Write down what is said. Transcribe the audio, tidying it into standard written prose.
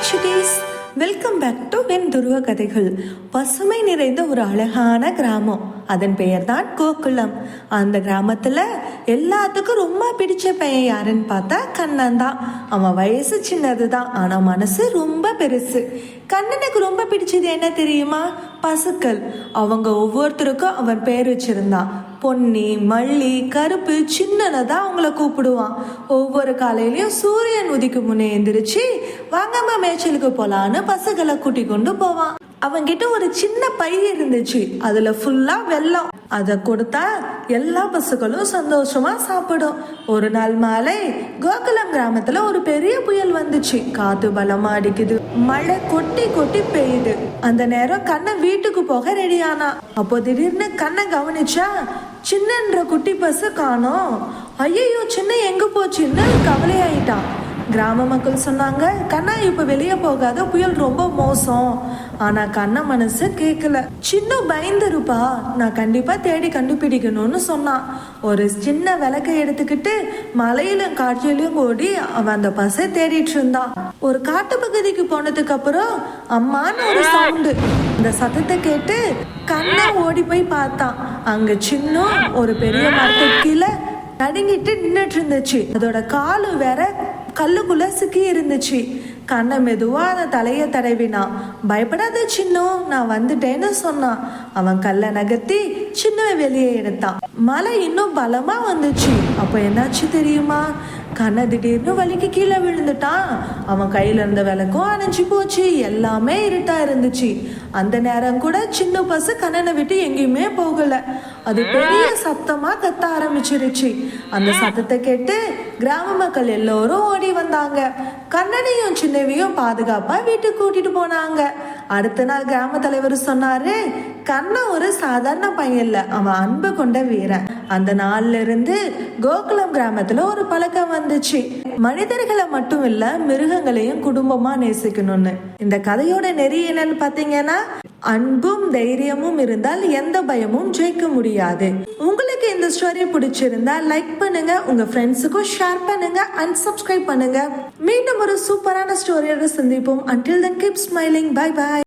Chutties, welcome back to வெண் துருவ கதைகள். பசுமை நிறைந்த ஒரு அழகான கிராமம், அதன் பெயர் தான் கோகுலம். அந்த கிராமத்துல எல்லாத்துக்கும் ரொம்ப பிடிச்ச பையன் யாருன்னு பார்த்தா கண்ணன் தான். அவன் வயசு சின்னதுதான், ஆனா மனசு ரொம்ப பெருசு. கண்ணனுக்கு ரொம்ப பிடிச்சது என்ன தெரியுமா? பசுக்கள். அவங்க ஒவ்வொருத்தருக்கும் அவன் பேர் வச்சிருந்தான். பொன்னி, மல்லி, கருப்பு, சின்னனை தான் அவங்கள கூப்பிடுவான். ஒவ்வொரு காலையிலயும் சூரியன் உதிக்கு முன்னே எந்திரிச்சு வாங்கம்மா மேய்ச்சலுக்கு போலான்னு பசுகளை கூட்டி கொண்டு போவான். அவங்கிட்ட ஒரு சின்ன பை இருந்துச்சு, அதுல ஃபுல்லா வெல்லம். அதை கொடுத்தா எல்லா பசுக்களும் சந்தோஷமா சாப்பிடும். ஒரு நாள் மாலை கோகுலம் கிராமத்துல ஒரு பெரிய புயல் வந்துச்சு. காத்து பலமா அடிக்குது, மழை கொட்டி கொட்டி பெய்யுது. அந்த நேரம் கண்ணன் வீட்டுக்கு போக ரெடியானா. அப்போ திடீர்னு கண்ணன் கவனிச்சா சின்னன்ற குட்டி பசு காணோம். ஐயோ, சின்ன எங்க போச்சுன்னு கவலையாயிட்டான். கிராம மக்கள் சொன்னாங்க, கண்ணா இப்ப வெளியே போகாத, புயல் ரொம்ப மோசம். ஆனா கண்ண மனசு கேட்கல. சின்ன பயந்துருப்பா, நான் கண்டிப்பா தேடி கண்டுபிடிக்கணும்னு சொன்னான். ஒரு சின்ன விளக்கை எடுத்துக்கிட்டு மலையிலும் காற்றிலும் ஓடி அவன் அந்த பசை தேடிட்டு இருந்தான். ஒரு காட்டு பகுதிக்கு போனதுக்கு அப்புறம் அம்மான்னு ஒரு சவுண்டு. அந்த சத்தத்தை கேட்டு கண்ணை ஓடி போய் பார்த்தான். அங்க சின்ன ஒரு பெரிய மரத்துக்கு கீழே நடுங்கிட்டு நின்றுட்டு இருந்துச்சு. அதோட காலு வேற கல்லுக்குள்ள சிக்கி இருந்துச்சு. கண்ணை மெதுவா அந்த தலைய தடவினான். பயப்படாத சின்ன, நான் வந்துட்டேன்னு சொன்னான். அவன் கல்லை நகர்த்தி சின்ன வெளியே எடுத்தான். மழை இன்னும் பலமா வந்துச்சு. அப்ப என்னாச்சு தெரியுமா? கண்ணை திடீர்னு வலிக்கு கீழே விழுந்துட்டான். அவன் கையில இருந்த விளக்கும் அணைஞ்சு போச்சு. எல்லாமே இருட்டா இருந்துச்சு. அந்த நேரம் கூட சின்ன பசு கண்ணனை விட்டு எங்கேயுமே போகல. அது பெரிய சத்தமா கத்த ஆரம்பிச்சிருச்சு. அந்த சத்தத்தை கேட்டு கிராம மக்கள் எல்லோரும் ஓடி வந்தாங்க. கண்ணனையும் சின்னவையும் பாதுகாப்பா வீட்டுக்கு கூட்டிட்டு போனாங்க. அடுத்த நாள் கிராம தலைவர் சொன்னாரு, கண்ணன் ஒரு சாதாரண பையன் இல்ல, அவன் அன்பு கொண்ட வீரன். அந்த நாள்ல இருந்து கோகுலம் கிராமத்துல ஒரு பழக்கம் வந்துச்சு, மனிதர்களை மட்டும் இல்ல மிருகங்களையும் குடும்பமா நேசிக்கணும்னு. இந்த கதையோட நெறி என்னன்னு பாத்தீங்கன்னா, அன்பும் தைரியமும் இருந்தால் எந்த பயமும் ஜெயிக்க முடியாது. உங்களுக்கு இந்த ஸ்டோரி பிடிச்சிருந்தா லைக் பண்ணுங்க, உங்க ஃப்ரெண்ட்ஸுக்கும் ஷேர் பண்ணுங்க, அண்ட் சப்ஸ்கிரைப் பண்ணுங்க. மீண்டும் ஒரு சூப்பரான ஸ்டோரியோட சந்திப்போம். Until then, keep smiling. Bye bye.